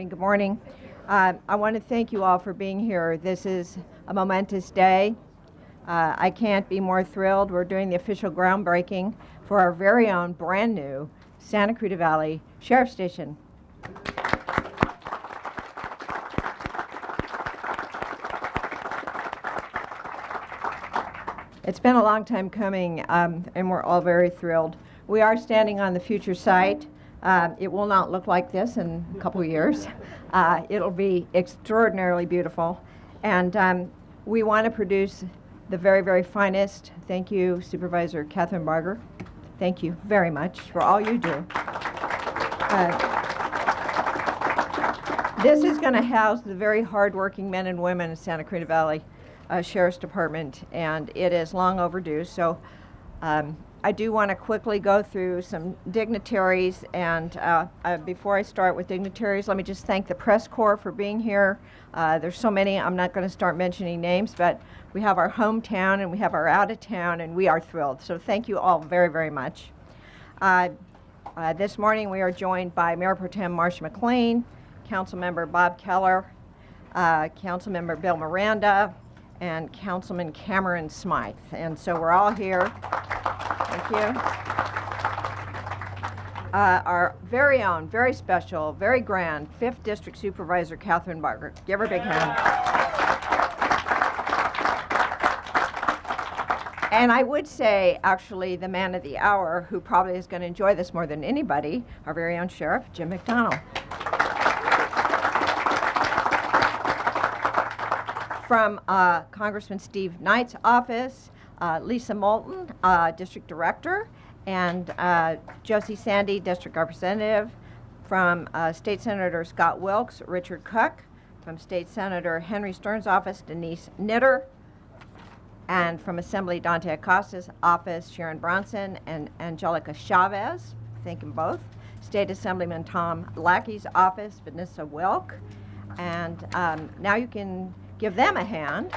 morning. Good morning. I want to thank you all for being here. This is a momentous day. I can't be more thrilled. We're doing the official groundbreaking for our very own brand new Santa Clarita Valley Sheriff's Station. It's been a long time coming, and we're all very thrilled. We are standing on the future site. It will not look like this in a couple of years. It'll be extraordinarily beautiful. And we want to produce the very, very finest. Thank you, Supervisor Catherine Barger. Thank you very much for all you do. This is going to house the very hardworking men and women in Santa Clarita Valley Sheriff's Department, and it is long overdue. So I do want to quickly go through some dignitaries, and before I start with dignitaries, let me just thank the press corps for being here. There's so many, I'm not going to start mentioning names, but we have our hometown and we have our out of town, and we are thrilled. So thank you all very, very much. This morning we are joined by Mayor Pro Tem Marcia McLean, Councilmember Bob Keller, Councilmember Bill Miranda, and Councilman Cameron Smythe. And so we're all here. Thank you. Our very own, very special, very grand 5th District Supervisor Catherine Barger. Give her a big hand. And I would say, actually, the man of the hour, who probably is going to enjoy this more than anybody, our very own Sheriff, Jim McDonnell. From Congressman Steve Knight's office, Lisa Moulton, District Director, and Josie Sandy, District Representative. From State Senator Scott Wilkes, Richard Cook. From State Senator Henry Stern's office, Denise Knitter. And from Assembly Dante Acosta's office, Sharon Bronson and Angelica Chavez. Thank them both. State Assemblyman Tom Lackey's office, Vanessa Wilk. And now you can give them a hand.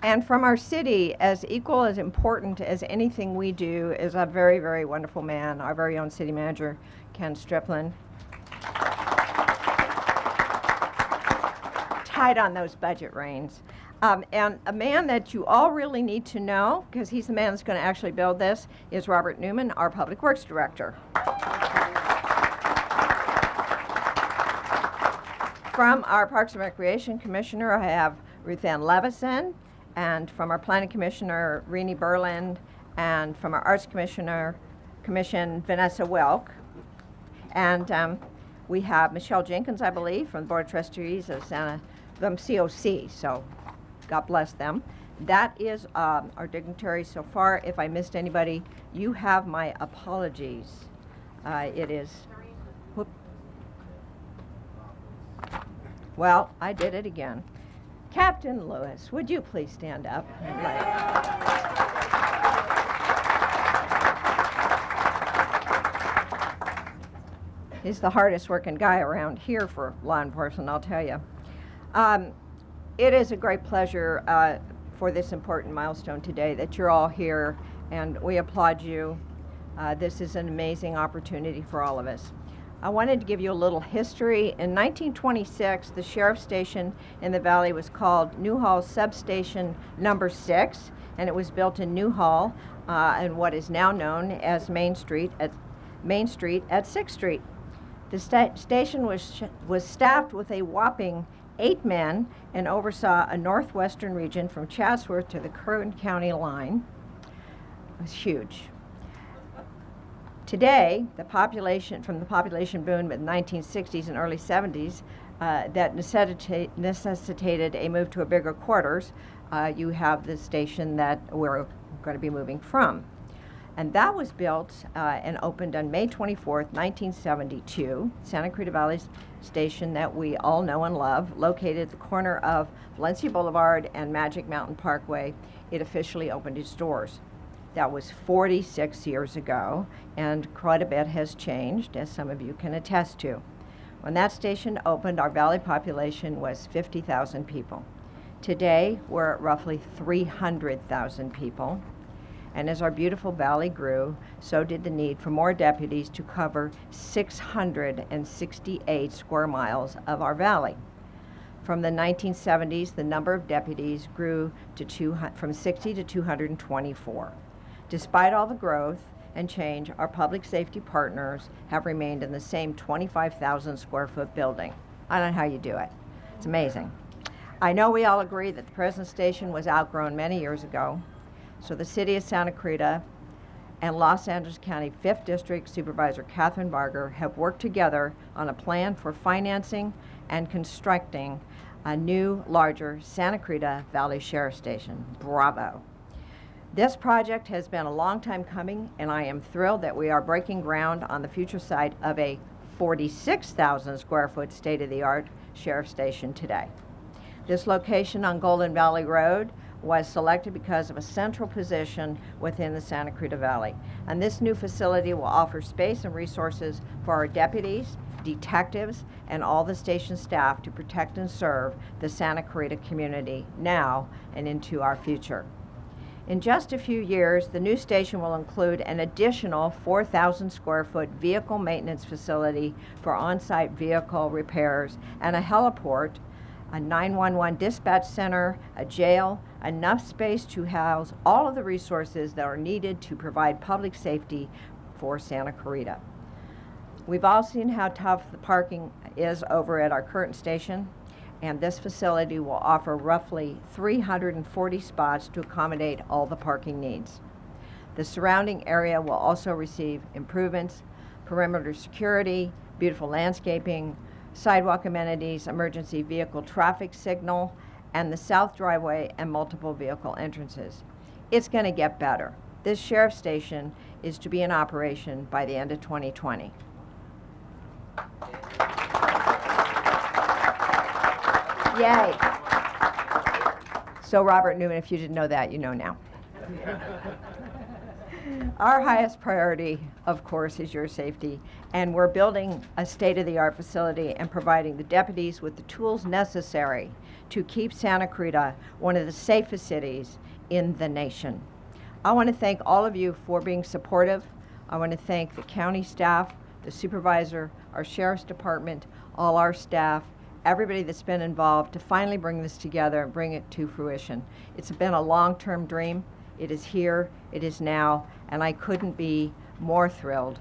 And from our city, as equal as important as anything we do, is a very, very wonderful man, our very own city manager, Ken Striplin. Tight on those budget reins. And a man that you all really need to know, because he's the man that's going to actually build this, is Robert Newman, our Public Works Director. From our Parks and Recreation Commissioner, I have Ruth Ann Levison, and from our Planning Commissioner, Renee Berland, and from our Arts Commission, Vanessa Wilk. And we have Michelle Jenkins, I believe, from the Board of Trustees of from COC, so God bless them. That is our dignitaries so far. If I missed anybody, you have my apologies. It is... Whoop. Well, I did it again. Captain Lewis, would you please stand up? He's the hardest working guy around here for law enforcement, I'll tell you. It is a great pleasure for this important milestone today that you're all here, and we applaud you. This is an amazing opportunity for all of us. I wanted to give you a little history. In 1926, the sheriff's station in the valley was called Newhall Substation Number 6, and it was built in Newhall in what is now known as Main Street at 6th Street. The station was staffed with a whopping 8 men and oversaw a northwestern region from Chatsworth to the Kern County line. It was huge. Today, the population boom in the 1960s and early 70s that necessitated a move to a bigger quarters, you have the station that we're going to be moving from. And that was built and opened on May 24th, 1972, Santa Clarita Valley Station that we all know and love, located at the corner of Valencia Boulevard and Magic Mountain Parkway. It officially opened its doors. That was 46 years ago, and quite a bit has changed, as some of you can attest to. When that station opened, our valley population was 50,000 people. Today, we're at roughly 300,000 people, And as our beautiful valley grew, so did the need for more deputies to cover 668 square miles of our valley. From the 1970s, the number of deputies grew from 60 to 224. Despite all the growth and change, our public safety partners have remained in the same 25,000 square foot building. I don't know how you do it. It's amazing. I know we all agree that the present station was outgrown many years ago, so the City of Santa Clarita and Los Angeles County 5th District Supervisor Catherine Barger have worked together on a plan for financing and constructing a new, larger Santa Clarita Valley Sheriff Station. Bravo. This project has been a long time coming, and I am thrilled that we are breaking ground on the future site of a 46,000 square foot state-of-the-art sheriff station today. This location on Golden Valley Road was selected because of a central position within the Santa Clarita Valley. And this new facility will offer space and resources for our deputies, detectives, and all the station staff to protect and serve the Santa Clarita community now and into our future. In just a few years, the new station will include an additional 4,000 square foot vehicle maintenance facility for on-site vehicle repairs and a heliport, a 911 dispatch center, a jail, enough space to house all of the resources that are needed to provide public safety for Santa Clarita. We've all seen how tough the parking is over at our current station, and this facility will offer roughly 340 spots to accommodate all the parking needs. The surrounding area will also receive improvements, perimeter security, beautiful landscaping, sidewalk amenities, emergency vehicle traffic signal, and the south driveway and multiple vehicle entrances. It's going to get better. This sheriff station is to be in operation by the end of 2020. Yay. So Robert Newman, if you didn't know that, you know now. Our highest priority, of course, is your safety, and we're building a state-of-the-art facility and providing the deputies with the tools necessary to keep Santa Clarita one of the safest cities in the nation. I want to thank all of you for being supportive. I want to thank the county staff, the supervisor, our sheriff's department, all our staff, everybody that's been involved to finally bring this together and bring it to fruition. It's been a long-term dream. It is here, it is now, and I couldn't be more thrilled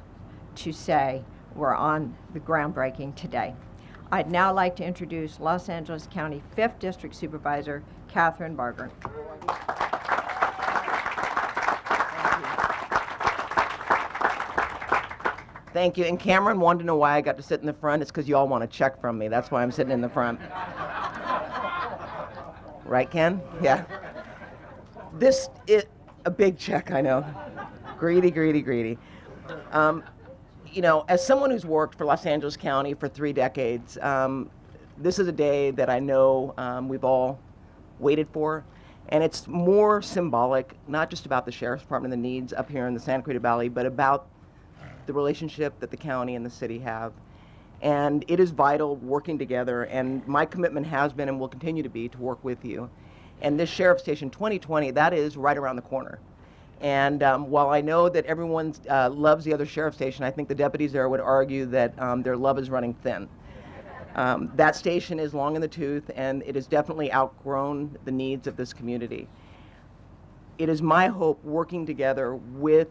to say we're on the groundbreaking today. I'd now like to introduce Los Angeles County 5th District Supervisor Catherine Barger. Thank you. And Cameron wanted to know why I got to sit in the front. It's because you all want a check from me. That's why I'm sitting in the front. Right, Ken? Yeah. This is a big check, I know. Greedy, greedy, greedy. You know, as someone who's worked for Los Angeles County for 3 decades, this is a day that I know we've all waited for. And it's more symbolic, not just about the Sheriff's Department and the needs up here in the Santa Clarita Valley, but about the relationship that the county and the city have. And it is vital working together, and my commitment has been and will continue to be to work with you. And this Sheriff Station 2020, that is right around the corner. And while I know that everyone loves the other Sheriff Station, I think the deputies there would argue that their love is running thin. That station is long in the tooth, and it has definitely outgrown the needs of this community. It is my hope, working together with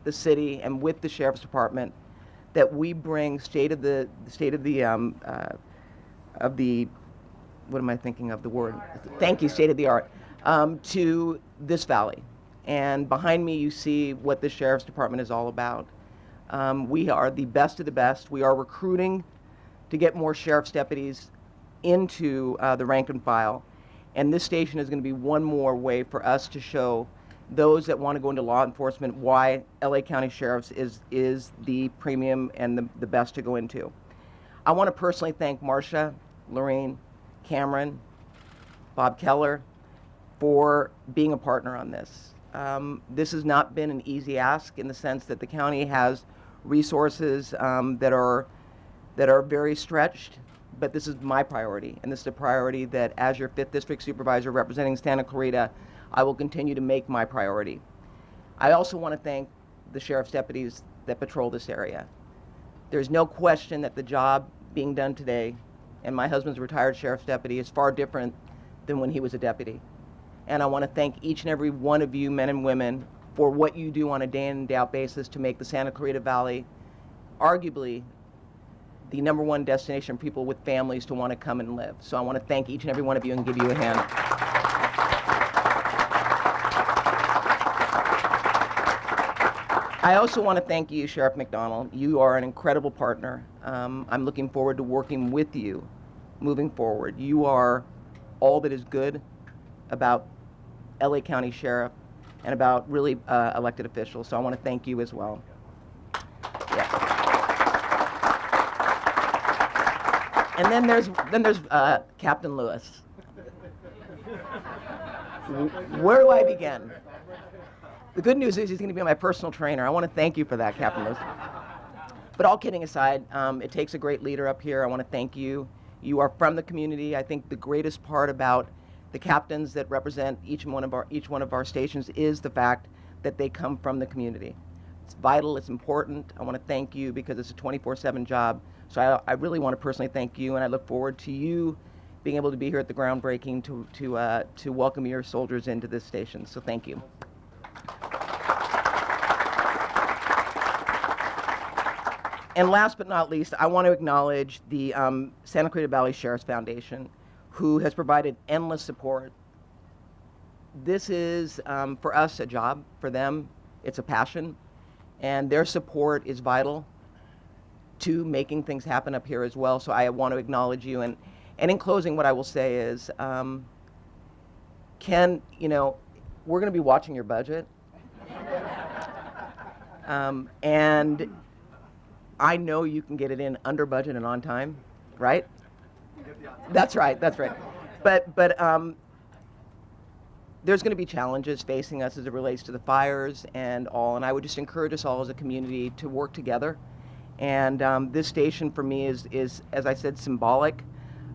the city and with the Sheriff's Department, that we bring state of the what am I thinking of the word? Thank you, state of the art, to this valley. And behind me, you see what the Sheriff's Department is all about. We are the best of the best. We are recruiting to get more sheriff's deputies into the rank and file. And this station is going to be one more way for us to show those that want to go into law enforcement why LA County Sheriff's is the premium and the best to go into. I want to personally thank Marcia, Lorraine, Cameron, Bob Keller for being a partner on this. This has not been an easy ask, in the sense that the county has resources that are very stretched, but this is my priority, and this is a priority that, as your 5th District Supervisor representing Santa Clarita, I will continue to make my priority. I also want to thank the sheriff's deputies that patrol this area. There's no question that the job being done today, and my husband's a retired sheriff's deputy, is far different than when he was a deputy. And I want to thank each and every one of you, men and women, for what you do on a day in and day out basis to make the Santa Clarita Valley arguably the #1 destination for people with families to want to come and live. So I want to thank each and every one of you and give you a hand. I also want to thank you, Sheriff McDonald. You are an incredible partner. I'm looking forward to working with you moving forward. You are all that is good about LA County Sheriff and about really elected officials. So I want to thank you as well. Yeah. And then there's Captain Lewis. Where do I begin? The good news is he's going to be my personal trainer. I want to thank you for that, Captain Lewis. But all kidding aside, it takes a great leader up here. I want to thank you. You are from the community. I think the greatest part about the captains that represent each one of our stations is the fact that they come from the community. It's vital. It's important. I want to thank you because it's a 24/7 job. So I really want to personally thank you, and I look forward to you being able to be here at the groundbreaking to welcome your soldiers into this station. So thank you. And last but not least, I want to acknowledge the Santa Clarita Valley Sheriff's Foundation, who has provided endless support. This is, for us, a job. For them, it's a passion. And their support is vital to making things happen up here as well. So I want to acknowledge you. And in closing, what I will say is, Ken, you know, we're going to be watching your budget. And I know you can get it in under budget and on time, right? That's right, that's right. But there's going to be challenges facing us as it relates to the fires and all, and I would just encourage us all as a community to work together. And this station for me is, as I said, symbolic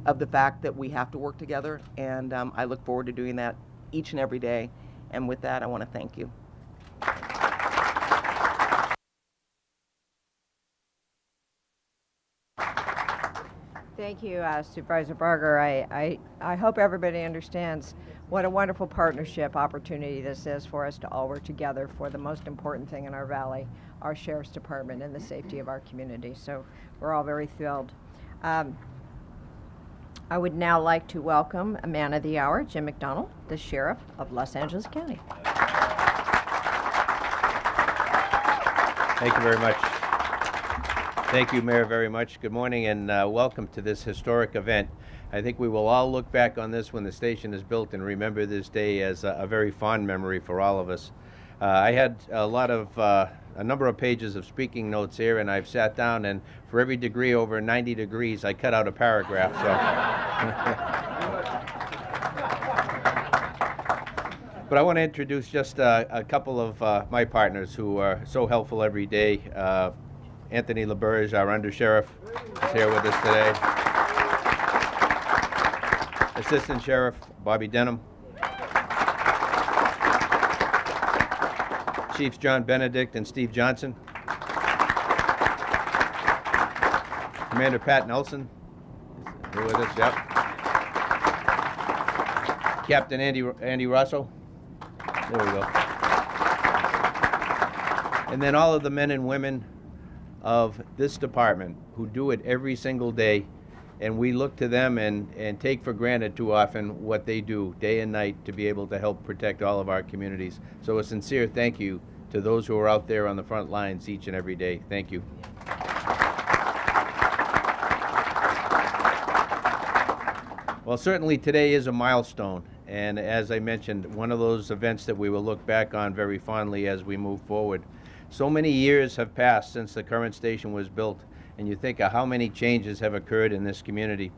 of the fact that we have to work together, and I look forward to doing that each and every day. And with that, I want to thank you. Thank you, Supervisor Barger. I hope everybody understands what a wonderful partnership opportunity this is for us to all work together for the most important thing in our valley, our Sheriff's Department, and the safety of our community. So we're all very thrilled. I would now like to welcome a man of the hour, Jim McDonald, the Sheriff of Los Angeles County. Thank you very much. Thank you, Mayor, very much. Good morning and welcome to this historic event. I think we will all look back on this when the station is built and remember this day as a very fond memory for all of us. I had a number of pages of speaking notes here, and I've sat down, and for every degree over 90 degrees, I cut out a paragraph. But I want to introduce just a couple of my partners who are so helpful every day. Anthony LaBerge, our undersheriff, is here with us today. Assistant Sheriff Bobby Denham. Chiefs John Benedict and Steve Johnson. Commander Pat Nelson is here with us, yep. Captain Andy Russell. There we go. And then all of the men and women of this department who do it every single day, and we look to them and take for granted too often what they do day and night to be able to help protect all of our communities. So a sincere thank you to those who are out there on the front lines each and every day. Thank you. Well, certainly today is a milestone, and as I mentioned, one of those events that we will look back on very fondly as we move forward. So many years have passed since the current station was built, and you think of how many changes have occurred in this community.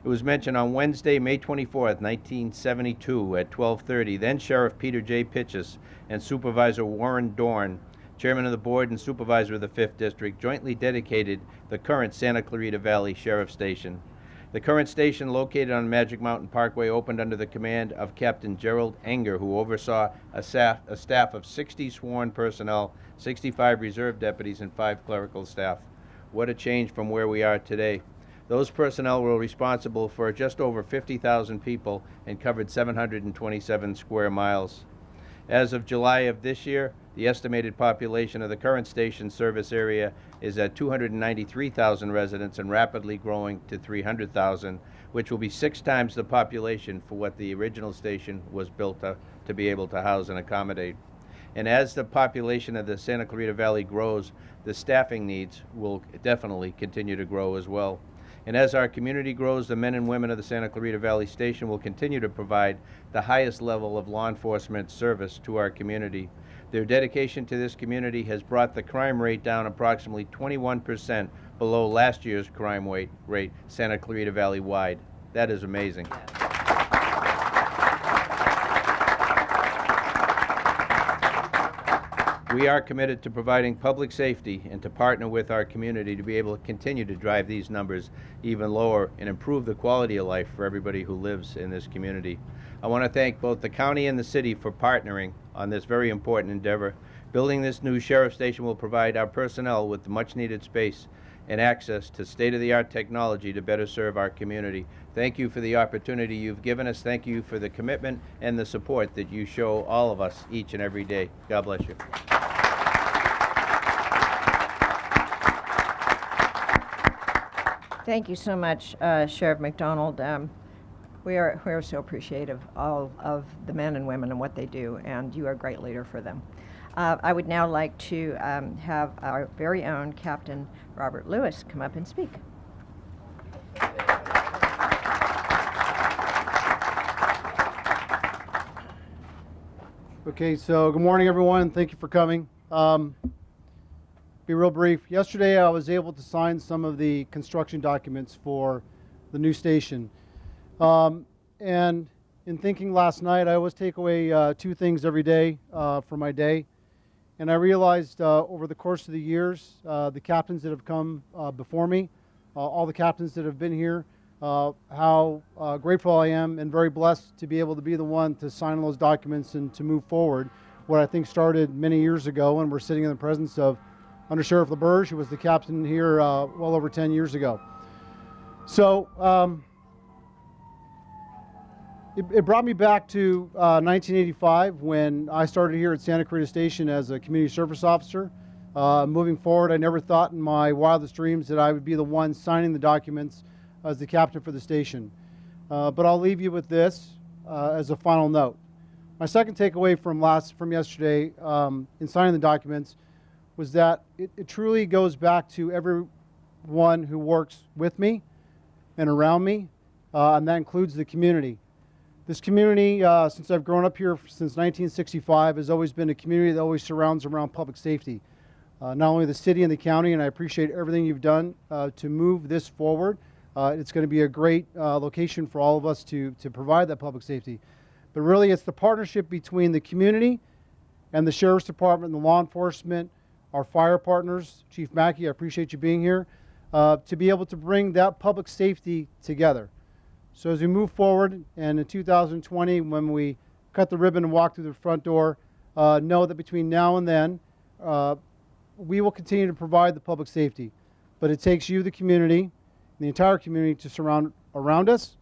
It was mentioned on Wednesday, May 24th, 1972 at 12:30, then Sheriff Peter J. Pitchess and Supervisor Warren Dorn, Chairman of the Board and Supervisor of the 5th District, jointly dedicated the current Santa Clarita Valley Sheriff Station. The current station, located on Magic Mountain Parkway, opened under the command of Captain Gerald Enger, who oversaw a staff of 60 sworn personnel, 65 reserve deputies, and 5 clerical staff. What a change from where we are today. Those personnel were responsible for just over 50,000 people and covered 727 square miles. As of July of this year, the estimated population of the current station service area is at 293,000 residents and rapidly growing to 300,000, which will be 6 times the population for what the original station was built to be able to house and accommodate. And as the population of the Santa Clarita Valley grows, the staffing needs will definitely continue to grow as well. And as our community grows, the men and women of the Santa Clarita Valley Station will continue to provide the highest level of law enforcement service to our community. Their dedication to this community has brought the crime rate down approximately 21% below last year's crime rate Santa Clarita Valley wide. That is amazing. We are committed to providing public safety and to partner with our community to be able to continue to drive these numbers even lower and improve the quality of life for everybody who lives in this community. I want to thank both the county and the city for partnering on this very important endeavor. Building this new sheriff station will provide our personnel with the much needed space and access to state-of-the-art technology to better serve our community. Thank you for the opportunity you've given us. Thank you for the commitment and the support that you show all of us each and every day. God bless you. Thank you so much, Sheriff McDonald. We are so appreciative of the men and women and what they do, and you are a great leader for them. I would now like to have our very own Captain Robert Lewis come up and speak. Okay, so good morning, everyone. Thank you for coming. Be real brief. Yesterday, I was able to sign some of the construction documents for the new station. And in thinking last night, I always take away 2 things every day from my day. And I realized over the course of the years, the captains that have come before me, all the captains that have been here, how grateful I am and very blessed to be able to be the one to sign those documents and to move forward what I think started many years ago when we're sitting in the presence of Under Sheriff LaBerge, who was the captain here well over 10 years ago. So it brought me back to 1985 when I started here at Santa Clarita Station as a community service officer. Moving forward, I never thought in my wildest dreams that I would be the one signing the documents as the captain for the station. But I'll leave you with this as a final note. My second takeaway from yesterday in signing the documents was that it truly goes back to everyone who works with me and around me, and that includes the community. This community, since I've grown up here since 1965, has always been a community that always surrounds around public safety. Not only the city and the county, and I appreciate everything you've done to move this forward. It's going to be a great location for all of us to provide that public safety. But really, it's the partnership between the community and the Sheriff's Department and the law enforcement, our fire partners. Chief Mackey, I appreciate you being here, to be able to bring that public safety together. So as we move forward, and in 2020, when we cut the ribbon and walk through the front door, know that between now and then, we will continue to provide the public safety. But it takes you, the community, the entire community, to surround around us,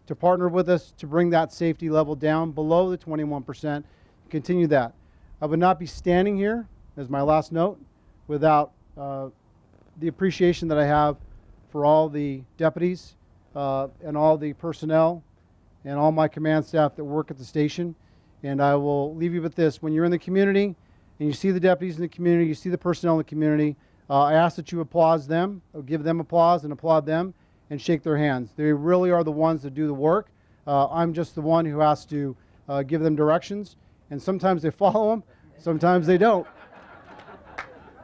to partner with us, to bring that safety level down below the 21%, continue that. I would not be standing here, as my last note, without the appreciation that I have for all the deputies and all the personnel and all my command staff that work at the station. And I will leave you with this. When you're in the community and you see the deputies in the community, you see the personnel in the community, I ask that you applaud them, give them applause and applaud them, and shake their hands. They really are the ones that do the work. I'm just the one who has to give them directions, and sometimes they follow them, sometimes they don't.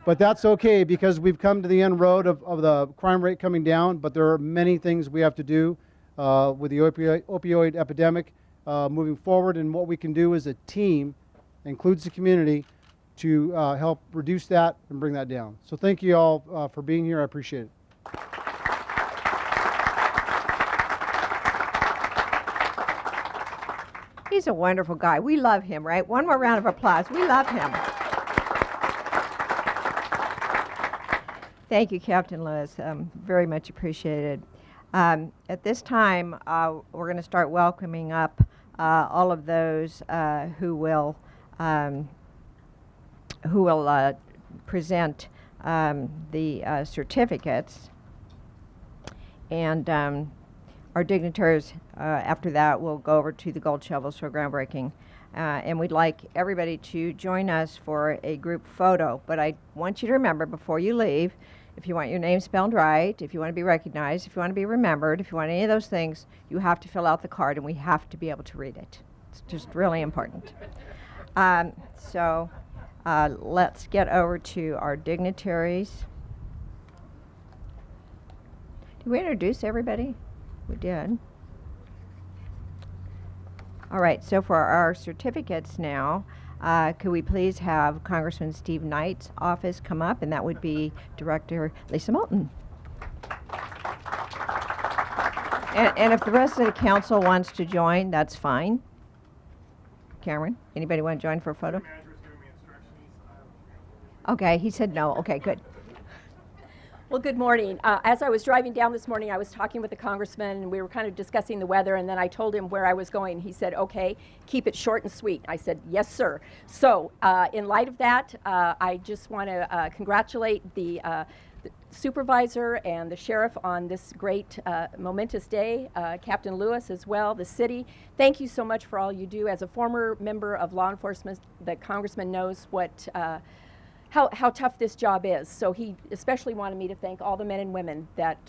But that's okay, because we've come to the end road of the crime rate coming down, but there are many things we have to do with the opioid epidemic moving forward, and what we can do as a team, includes the community, to help reduce that and bring that down. So thank you all for being here. I appreciate it. He's a wonderful guy. We love him, right? One more round of applause. We love him. Thank you, Captain Lewis. Very much appreciated. At this time, we're going to start welcoming up all of those who will present the certificates. And our dignitaries, after that, will go over to the gold shovels for groundbreaking. And we'd like everybody to join us for a group photo. But I want you to remember before you leave, if you want your name spelled right, if you want to be recognized, if you want to be remembered, if you want any of those things, you have to fill out the card and we have to be able to read it. It's just really important. So let's get over to our dignitaries. Did we introduce everybody? We did. All right, so for our certificates now, could we please have Congressman Steve Knight's office come up, and that would be Director Lisa Moulton. And if the rest of the council wants to join, that's fine. Cameron, anybody want to join for a photo? Okay, he said no. Okay, good. Well, good morning. As I was driving down this morning, I was talking with the congressman, and we were kind of discussing the weather, and then I told him where I was going. He said, okay, keep it short and sweet. I said, yes, sir. So in light of that, I just want to congratulate the supervisor and the sheriff on this great momentous day, Captain Lewis as well, the city. Thank you so much for all you do. As a former member of law enforcement, the congressman knows what how tough this job is. So he especially wanted me to thank all the men and women that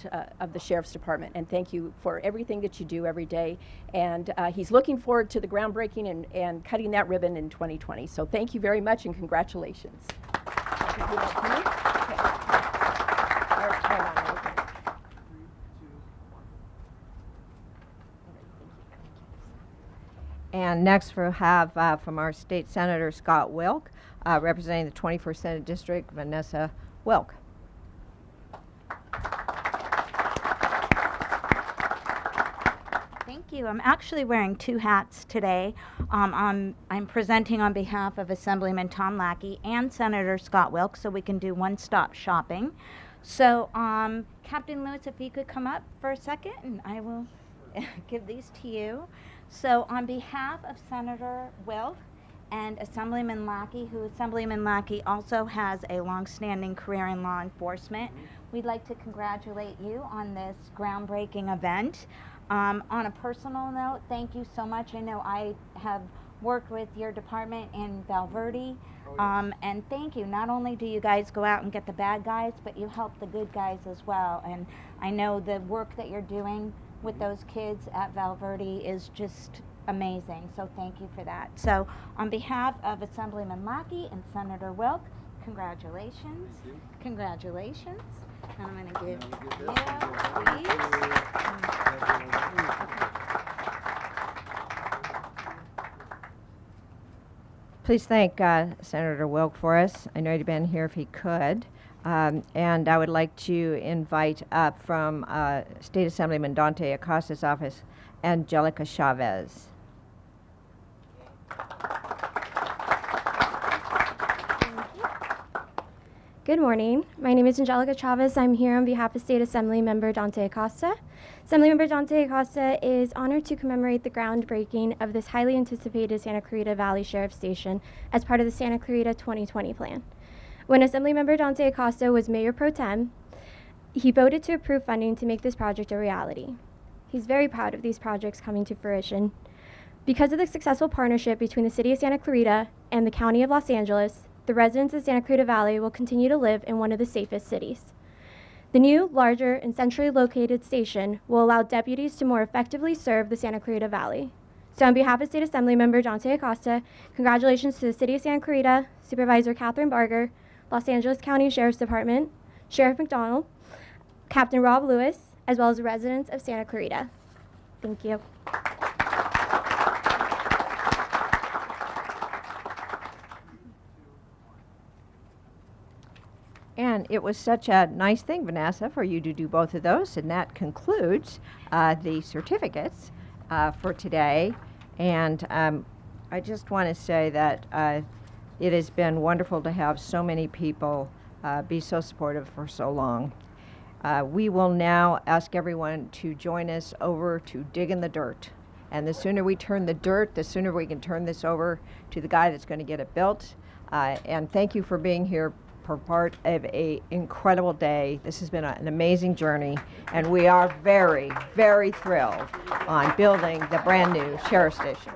of the Sheriff's Department, and thank you for everything that you do every day. And he's looking forward to the groundbreaking and cutting that ribbon in 2020. So thank you very much and congratulations. And next we'll have from our state senator, Scott Wilk, representing the 21st Senate District, Vanessa Wilk. Thank you. I'm actually wearing two hats today. I'm presenting on behalf of Assemblyman Tom Lackey and Senator Scott Wilk, so we can do one-stop shopping. So Captain Lewis, if you could come up for a second, and I will give these to you. So on behalf of Senator Wilk and Assemblyman Lackey, who Assemblyman Lackey also has a long-standing career in law enforcement, we'd like to congratulate you on this groundbreaking event. On a personal note, thank you so much. I know I have worked with your department in Val Verde, and thank you. Not only do you guys go out and get the bad guys, but you help the good guys as well. And I know the work that you're doing with those kids at Val Verde is just amazing. So thank you for that. So on behalf of Assemblyman Lackey and Senator Wilk, congratulations. Congratulations. And I'm going to give you, please. Please thank Senator Wilk for us. I know he'd been here if he could. And I would like to invite up from State Assemblyman Dante Acosta's office, Angelica Chavez. Good morning. My name is Angelica Chavez. I'm here on behalf of State Assembly Member Dante Acosta. Assemblymember Dante Acosta is honored to commemorate the groundbreaking of this highly anticipated Santa Clarita Valley Sheriff Station as part of the Santa Clarita 2020 plan. When Assemblymember Dante Acosta was Mayor Pro Tem, he voted to approve funding to make this project a reality. He's very proud of these projects coming to fruition. Because of the successful partnership between the City of Santa Clarita and the County of Los Angeles, the residents of Santa Clarita Valley will continue to live in one of the safest cities. The new, larger, and centrally located station will allow deputies to more effectively serve the Santa Clarita Valley. So on behalf of State Assemblymember Dante Acosta, congratulations to the City of Santa Clarita, Supervisor Catherine Barger, Los Angeles County Sheriff's Department, Sheriff McDonald, Captain Rob Lewis, as well as the residents of Santa Clarita. Thank you. And it was such a nice thing, Vanessa, for you to do both of those. And that concludes the certificates for today. And I just want to say that it has been wonderful to have so many people be so supportive for so long. We will now ask everyone to join us over to dig in the dirt. And the sooner we turn the dirt, the sooner we can turn this over to the guy that's going to get it built. And thank you for being here for part of an incredible day. This has been an amazing journey, and we are very, very thrilled on building the brand new sheriff station.